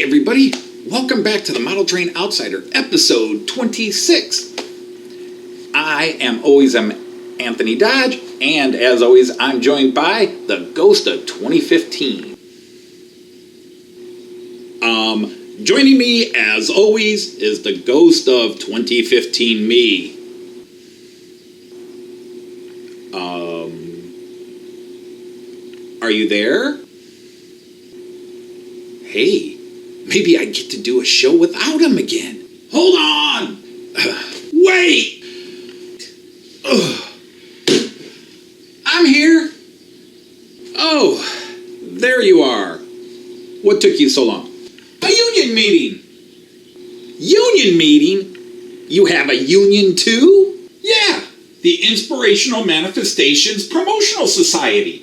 everybody, welcome back to the Model Train Outsider, episode 26. I am always Anthony Dodge, and as always, I'm joined by the ghost of 2015. Joining me, as always, is the ghost of 2015 me. Are you there? Hey, maybe I get to do a show without him again. Hold on! Wait! I'm here. Oh, there you are. What took you so long? A union meeting. Union meeting? You have a union too? Yeah, the Inspirational Manifestations Promotional Society.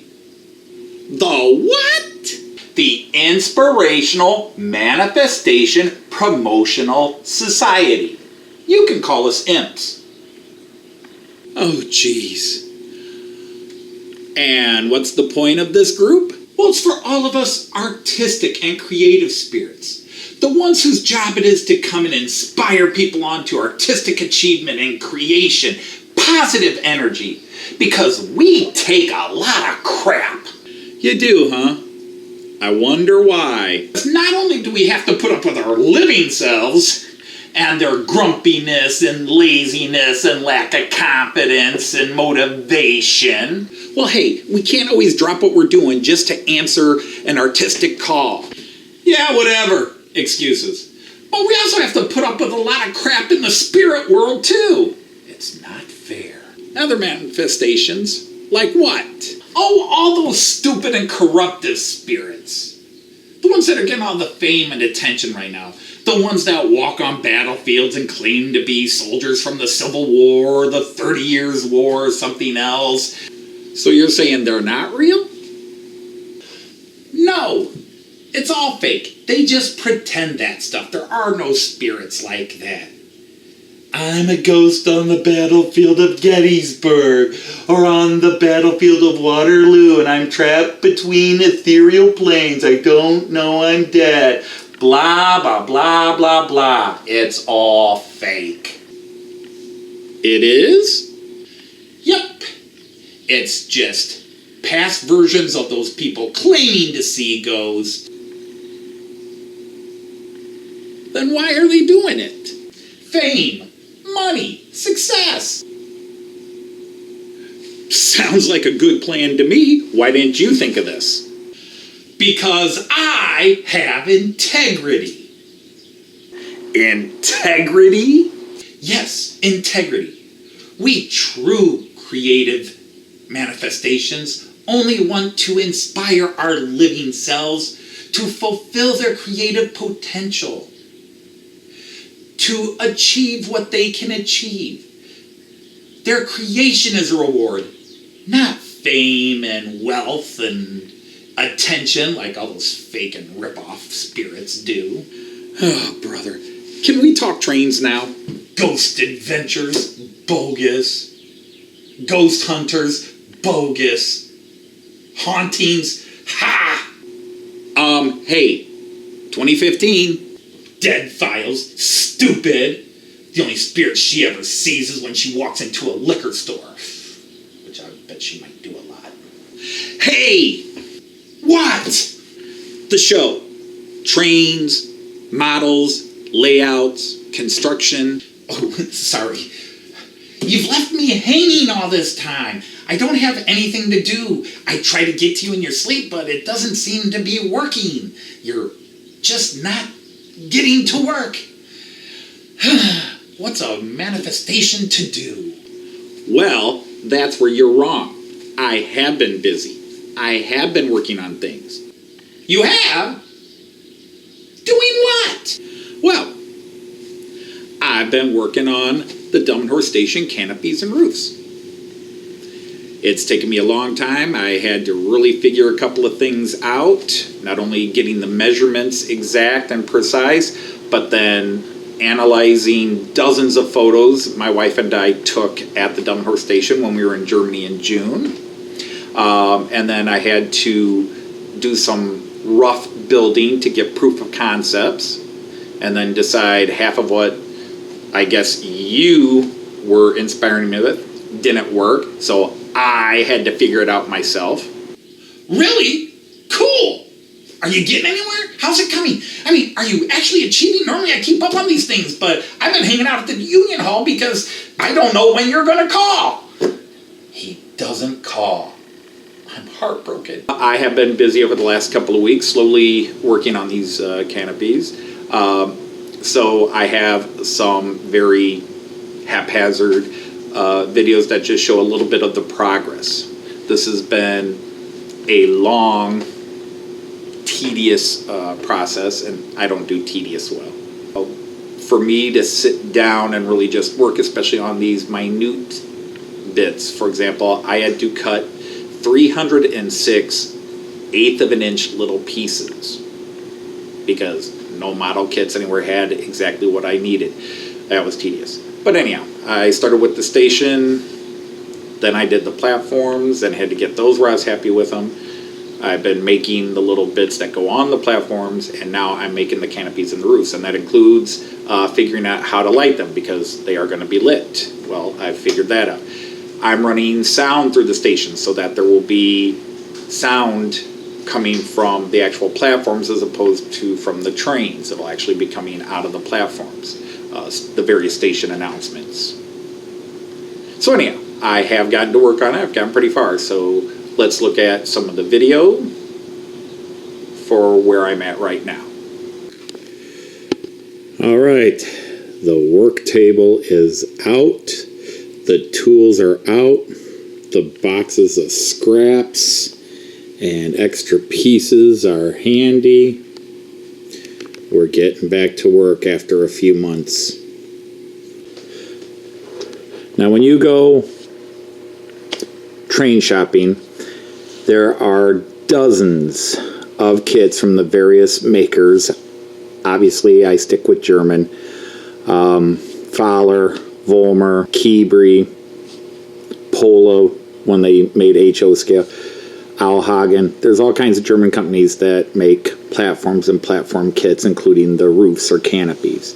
The what? The Inspirational Manifestation Promotional Society. You can call us imps. Oh, jeez. And what's the point of this group? Well, it's for all of us artistic and creative spirits. The ones whose job it is to come and inspire people on to artistic achievement and creation. Positive energy. Because we take a lot of crap. You do, huh? I wonder why. Not only do we have to put up with our living selves and their grumpiness and laziness and lack of confidence and motivation. Well, hey, we can't always drop what we're doing just to answer an artistic call. Yeah, whatever. Excuses. But we also have to put up with a lot of crap in the spirit world, too. It's not fair. Other manifestations? Like what? Oh, all those stupid and corruptive spirits. The ones that are getting all the fame and attention right now. The ones that walk on battlefields and claim to be soldiers from the Civil War, or the 30 Years' War, or something else. So you're saying they're not real? No. It's all fake. They just pretend that stuff. There are no spirits like that. I'm a ghost on the battlefield of Gettysburg, or on the battlefield of Waterloo, and I'm trapped between ethereal planes. I don't know I'm dead. Blah, blah, blah, blah, blah. It's all fake. It is? Yep. It's just past versions of those people claiming to see ghosts. Then why are they doing it? Fame. Money, success. Sounds like a good plan to me. Why didn't you think of this? Because I have integrity. Integrity? Yes, integrity. We true creative manifestations only want to inspire our living selves to fulfill their creative potential. To achieve what they can achieve. Their creation is a reward, not fame and wealth and attention like all those fake and rip-off spirits do. Oh, brother. Can we talk trains now? Ghost adventures, bogus. Ghost hunters, bogus. Hauntings, ha! Hey, 2015. Dead files, stupid. The only spirit she ever sees is when she walks into a liquor store. Which I bet she might do a lot. Hey! What? The show. Trains, models, layouts, construction. Oh, sorry. You've left me hanging all this time. I don't have anything to do. I try to get to you in your sleep, but it doesn't seem to be working. You're just not getting to work. What's a manifestation to do? Well, that's where you're wrong. I have been busy. I have been working on things. You have? Doing what? Well, I've been working on the Delmenhorst station canopies and roofs. It's taken me a long time. I had to really figure a couple of things out, not only getting the measurements exact and precise, but then analyzing dozens of photos my wife and I took at the Delmenhorst station when we were in Germany in June. And then I had to do some rough building to get proof of concepts, and then decide half of what I guess you were inspiring me with didn't work, so I had to figure it out myself. Really? Cool! Are you getting anywhere? How's it coming? I mean, are you actually achieving? Normally I keep up on these things, but I've been hanging out at the union hall because I don't know when you're gonna call. He doesn't call. I'm heartbroken. I have been busy over the last couple of weeks, slowly working on these canopies. So I have some very haphazard videos that just show a little bit of the progress. This has been a long, tedious process, and I don't do tedious well. For me to sit down and really just work, especially on these minute bits. For example, I had to cut 306 eighth of an inch little pieces because no model kits anywhere had exactly what I needed. That was tedious. But anyhow, I started with the station, then I did the platforms and had to get those where I was happy with them. I've been making the little bits that go on the platforms, and now I'm making the canopies and the roofs, and that includes figuring out how to light them because they are going to be lit. Well, I've figured that out. I'm running sound through the station so that there will be sound coming from the actual platforms as opposed to from the trains. It'll actually be coming out of the platforms, the various station announcements. So anyhow, I have gotten to work on it. I've gotten pretty far. So let's look at some of the video for where I'm at right now. All right, the work table is out. The tools are out. The boxes of scraps and extra pieces are handy. We're getting back to work after a few months. Now, when you go train shopping, there are dozens of kits from the various makers. Obviously, I stick with German. Fowler, Vollmer, Kibri, Pola, when they made HO scale, Auhagen. There's all kinds of German companies that make platforms and platform kits, including the roofs or canopies.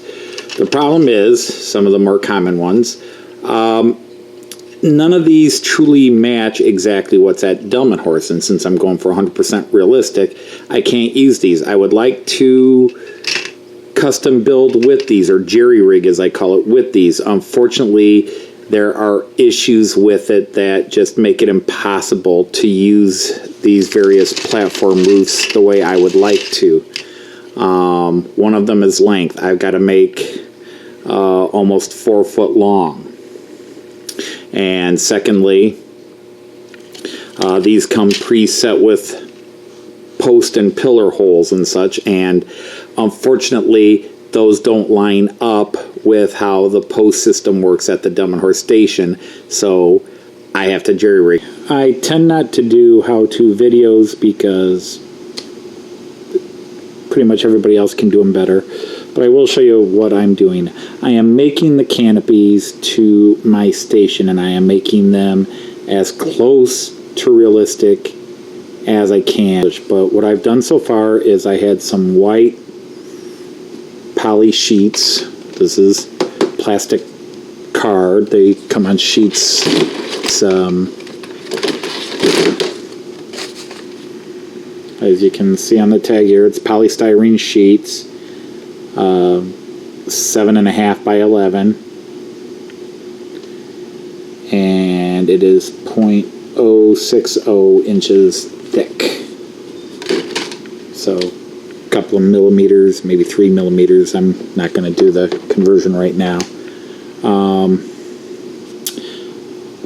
The problem is, some of the more common ones, none of these truly match exactly what's at Delmenhorst, and since I'm going for 100% realistic, I can't use these. I would like to custom build with these, or jerry rig as I call it, with these. Unfortunately, there are issues with it that just make it impossible to use these various platform roofs the way I would like to. One of them is length. I've got to make almost 4 foot long. And secondly, these come preset with post and pillar holes and such, and unfortunately those don't line up with how the post system works at the Delmenhorst station, so I have to jerry rig. I tend not to do how-to videos because pretty much everybody else can do them better, but I will show you what I'm doing. I am making the canopies to my station, and I am making them as close to realistic as I can. But what I've done so far is I had some white poly sheets. This is plastic card. They come on sheets. It's, as you can see on the tag here, it's polystyrene sheets, 7.5 by 11, and it is 0.060 inches thick. So a couple of millimeters, maybe 3 millimeters. I'm not going to do the conversion right now.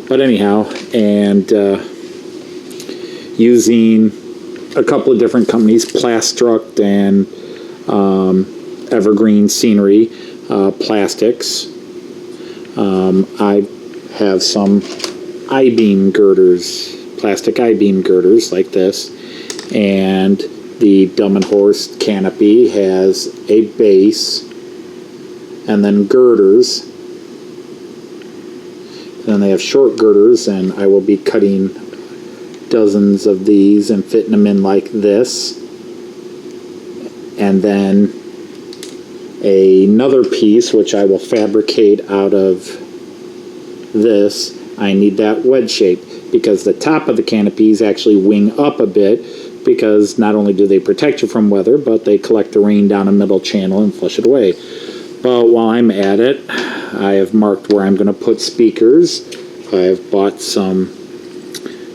But anyhow, and using a couple of different companies, Plastruct and Evergreen scenery plastics. I have some I-beam girders, plastic I-beam girders like this, and the Delmenhorst canopy has a base and then girders. Then they have short girders, and I will be cutting dozens of these and fitting them in like this. And then another piece, which I will fabricate out of this, I need that wedge shape because the top of the canopies actually wing up a bit because not only do they protect you from weather, but they collect the rain down a middle channel and flush it away. But while I'm at it, I have marked where I'm going to put speakers. I have bought some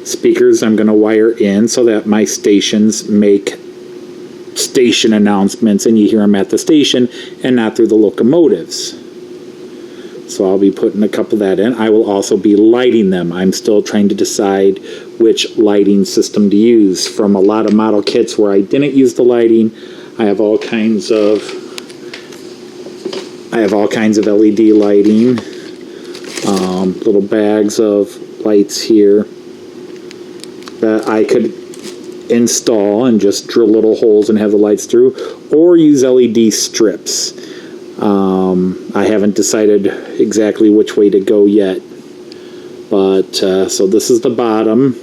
speakers I'm going to wire in so that my stations make station announcements and you hear them at the station and not through the locomotives. So I'll be putting a couple of that in. I will also be lighting them. I'm still trying to decide which lighting system to use. From a lot of model kits where I didn't use the lighting, I have all kinds of LED lighting, little bags of lights here that I could install and just drill little holes and have the lights through, or use LED strips. I haven't decided exactly which way to go yet, but so this is the bottom.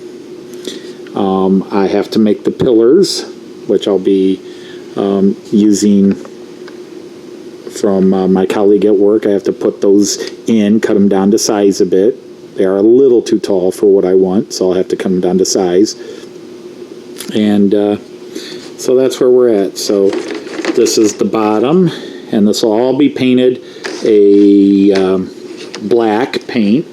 I have to make the pillars, which I'll be using from my colleague at work. I have to put those in, cut them down to size a bit. They are a little too tall for what I want, so I'll have to cut them down to size. And so that's where we're at. So this is the bottom, and this will all be painted a black paint.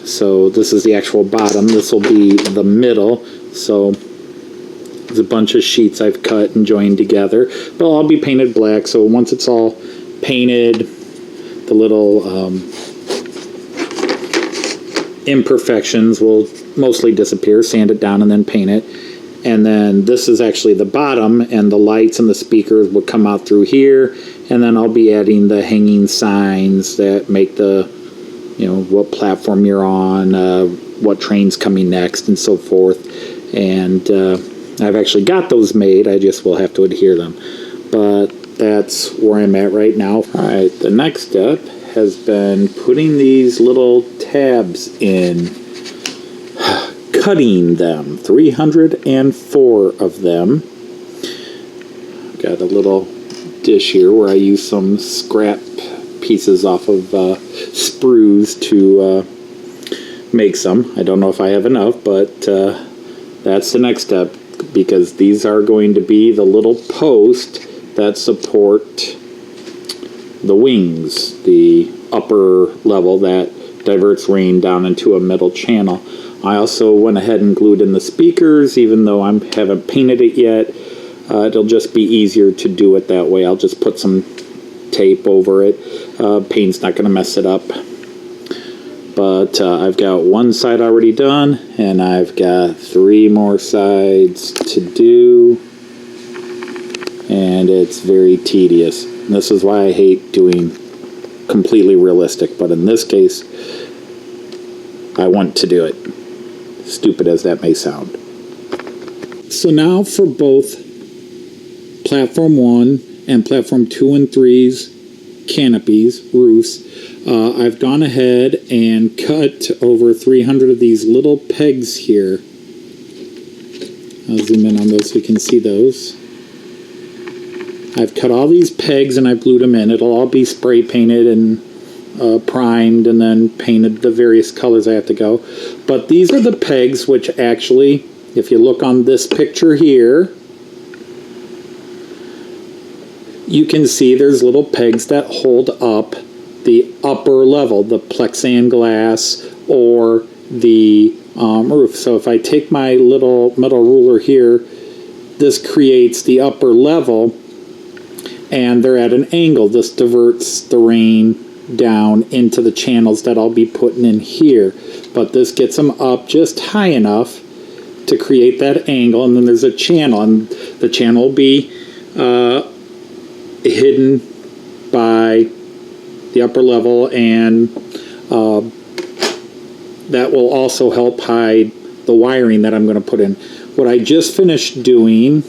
So this is the actual bottom. This will be the middle. So there's a bunch of sheets I've cut and joined together. They'll all be painted black. So once it's all painted, the little imperfections will mostly disappear, sand it down, and then paint it. And then this is actually the bottom, and the lights and the speakers will come out through here. And then I'll be adding the hanging signs that make the, what platform you're on, what train's coming next, and so forth. And I've actually got those made. I just will have to adhere them. But that's where I'm at right now. All right, the next step has been putting these little tabs in, cutting them, 304 of them. Got a little dish here where I use some scrap pieces off of sprues to make some. I don't know if I have enough, but that's the next step, because these are going to be the little posts that support the wings, the upper level that diverts rain down into a middle channel. I also went ahead and glued in the speakers, even though I haven't painted it yet. It'll just be easier to do it that way. I'll just put some tape over it. Paint's not going to mess it up. But I've got one side already done, and I've got 3 more sides to do. And it's very tedious. And this is why I hate doing completely realistic, but in this case, I want to do it. Stupid as that may sound. So now for both Platform 1 and Platform 2 and 3's canopies, roofs, I've gone ahead and cut over 300 of these little pegs here. I'll zoom in on those so you can see those. I've cut all these pegs and I've glued them in. It'll all be spray painted and primed and then painted the various colors I have to go. But these are the pegs which actually, if you look on this picture here, you can see there's little pegs that hold up the upper level, the plexiglass or the roof. So if I take my little metal ruler here, this creates the upper level, and they're at an angle. This diverts the rain down into the channels that I'll be putting in here. But this gets them up just high enough to create that angle, and then there's a channel, and the channel will be hidden by the upper level, and that will also help hide the wiring that I'm going to put in. What I just finished doing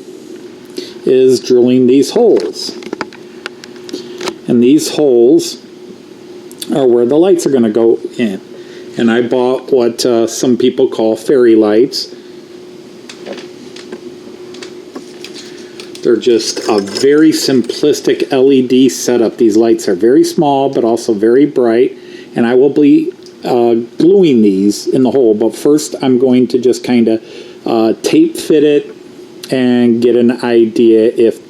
is drilling these holes. And these holes are where the lights are going to go in. And I bought what some people call fairy lights. They're just a very simplistic LED setup. These lights are very small, but also very bright. And I will be gluing these in the hole. But first, I'm going to just kind of tape fit it and get an idea if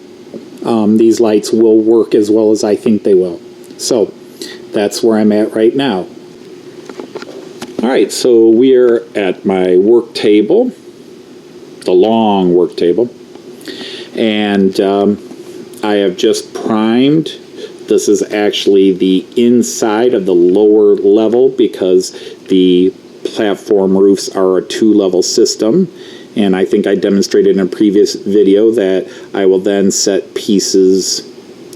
these lights will work as well as I think they will. So that's where I'm at right now. All right, so we are at my work table, the long work table. And I have just primed. This is actually the inside of the lower level because the platform roofs are a 2-level system. And I think I demonstrated in a previous video that I will then set pieces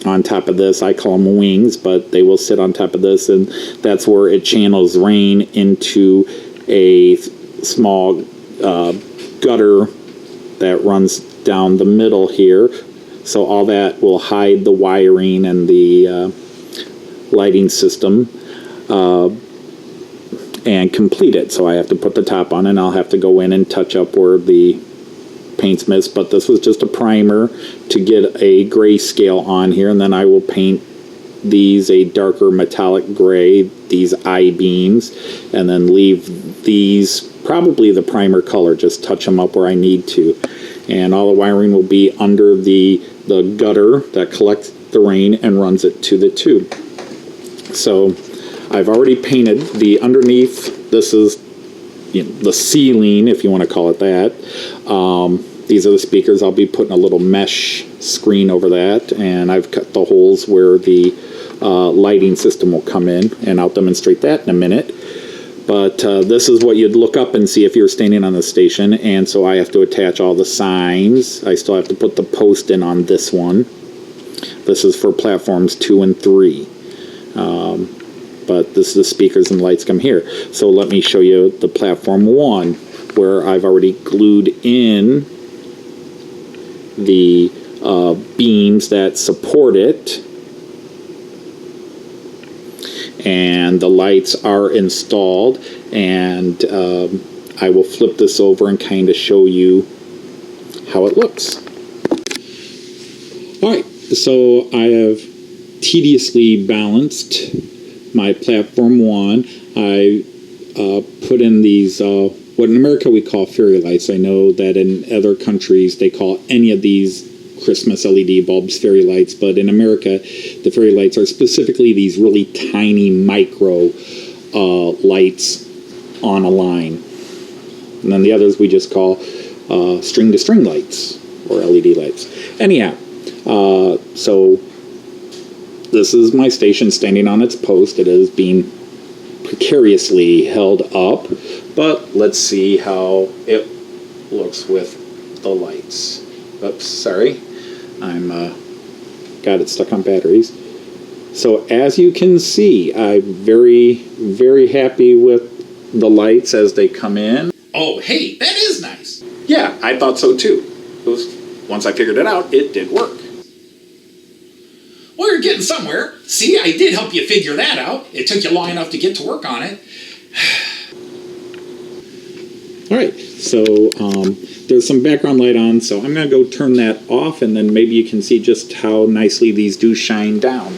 on top of this. I call them wings, but they will sit on top of this. And that's where it channels rain into a small gutter that runs down the middle here, so all that will hide the wiring and the lighting system and complete it. So I have to put the top on, and I'll have to go in and touch up where the paint's missed. But this was just a primer to get a grayscale on here, and then I will paint these a darker metallic gray, these I-beams, and then leave these probably the primer color, just touch them up where I need to. And all the wiring will be under the gutter that collects the rain and runs it to the tube. So I've already painted the underneath. This is the ceiling, if you want to call it that. These are the speakers. I'll be putting a little mesh screen over that, and I've cut the holes where the lighting system will come in, and I'll demonstrate that in a minute. But this is what you'd look up and see if you're standing on the station, and so I have to attach all the signs. I still have to put the post in on this one. This is for platforms 2 and 3. But this is the speakers and lights come here. So let me show you the platform 1, where I've already glued in the beams that support it. And the lights are installed, and I will flip this over and kind of show you how it looks. All right, so I have tediously balanced my platform 1. I put in these, what in America we call fairy lights. I know that in other countries they call any of these Christmas LED bulbs fairy lights, but in America the fairy lights are specifically these really tiny micro lights on a line. And then the others we just call string to string lights or LED lights. Anyhow, so this is my station standing on its post. It is being precariously held up, but let's see how it looks with the lights. Oops, sorry. I'm got it stuck on batteries. So as you can see, I'm very, very happy with the lights as they come in. Oh, hey, that is nice. Yeah, I thought so too. Once I figured it out, it did work. Well, you're getting somewhere. See, I did help you figure that out. It took you long enough to get to work on it. All right, so there's some background light on, so I'm going to go turn that off, and then maybe you can see just how nicely these do shine down.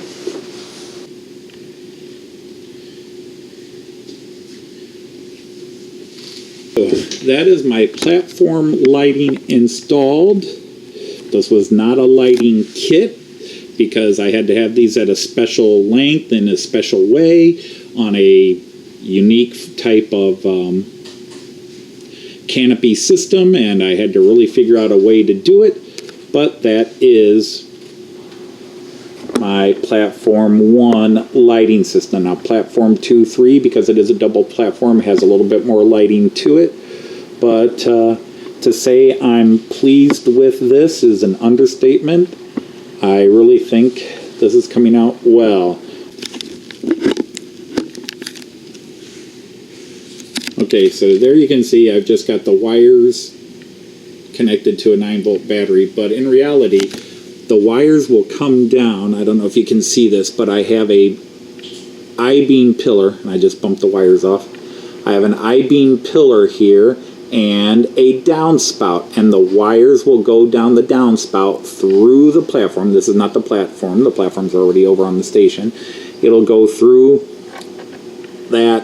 So that is my platform lighting installed. This was not a lighting kit because I had to have these at a special length in a special way on a unique type of canopy system, and I had to really figure out a way to do it, but that is my platform 1 lighting system. Now platform 2, 3, because it is a double platform, has a little bit more lighting to it, but to say I'm pleased with this is an understatement. I really think this is coming out well. Okay, so there you can see I've just got the wires connected to a 9-volt battery, but in reality, the wires will come down. I don't know if you can see this, but I have a I-beam pillar, and I just bumped the wires off. I have an I-beam pillar here, and a downspout, and the wires will go down the downspout through the platform. This is not the platform's already over on the station. It'll go through that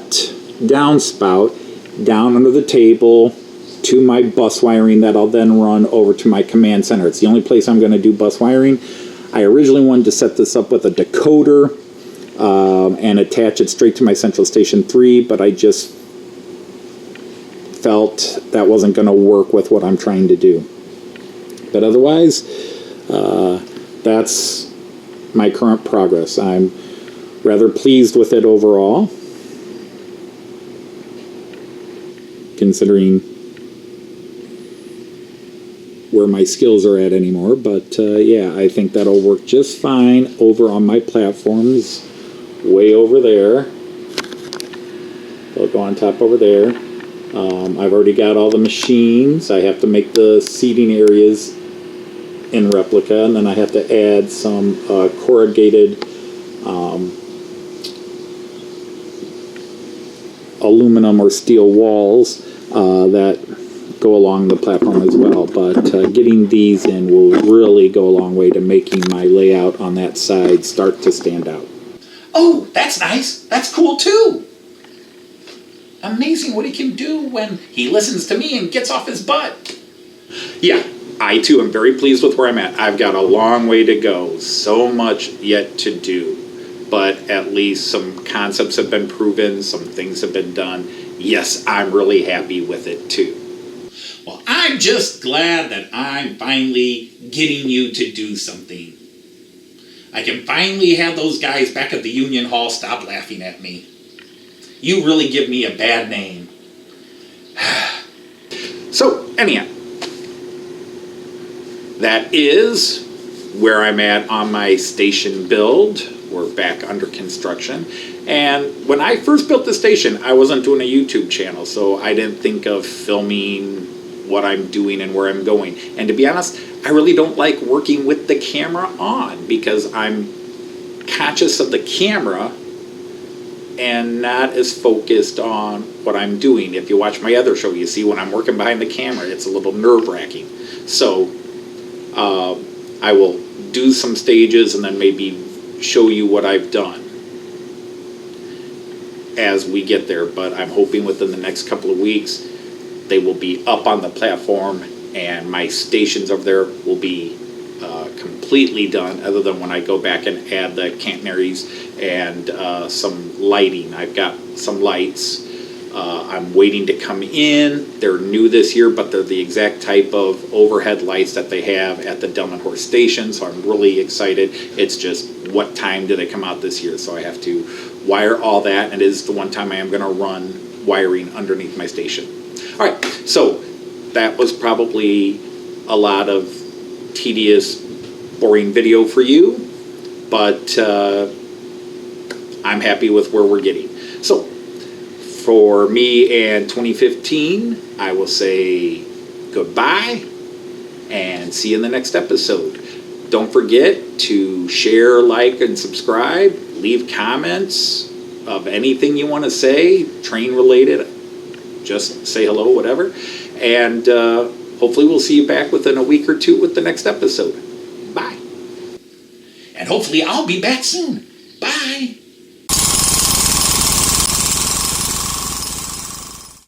downspout down under the table to my bus wiring that I'll then run over to my command center. It's the only place I'm going to do bus wiring. I originally wanted to set this up with a decoder and attach it straight to my central station 3, but I just felt that wasn't going to work with what I'm trying to do. But otherwise, that's my current progress. I'm rather pleased with it overall, considering where my skills are at anymore. But yeah, I think that'll work just fine over on my platforms way over there. They'll go on top over there. I've already got all the machines. I have to make the seating areas in replica, and then I have to add some corrugated aluminum or steel walls that go along the platform as well. But getting these in will really go a long way to making my layout on that side start to stand out. Oh, that's nice. That's cool too. Amazing what he can do when he listens to me and gets off his butt. Yeah, I too am very pleased with where I'm at. I've got a long way to go, so much yet to do. But at least some concepts have been proven, some things have been done. Yes, I'm really happy with it too. Well, I'm just glad that I'm finally getting you to do something. I can finally have those guys back at the Union Hall stop laughing at me. You really give me a bad name. So, anyhow, that is where I'm at on my station build. We're back under construction. And when I first built the station, I wasn't doing a YouTube channel, so I didn't think of filming what I'm doing and where I'm going. And to be honest, I really don't like working with the camera on because I'm conscious of the camera and not as focused on what I'm doing. If you watch my other show, you see when I'm working behind the camera, it's a little nerve-wracking. So I will do some stages and then maybe show you what I've done as we get there. But I'm hoping within the next couple of weeks they will be up on the platform and my stations over there will be completely done, other than when I go back and add the catenaries and some lighting. I've got some lights. I'm waiting to come in. They're new this year, but they're the exact type of overhead lights that they have at the Delmenhorst station, so I'm really excited. It's just what time do they come out this year, so I have to wire all that, and it is the one time I am going to run wiring underneath my station. All right, so that was probably a lot of tedious, boring video for you, but I'm happy with where we're getting. So for me and 2015, I will say goodbye and see you in the next episode. Don't forget to share, like, and subscribe. Leave comments of anything you want to say, train related. Just say hello, whatever. And hopefully we'll see you back within a week or two with the next episode. Bye. And hopefully I'll be back soon. Bye.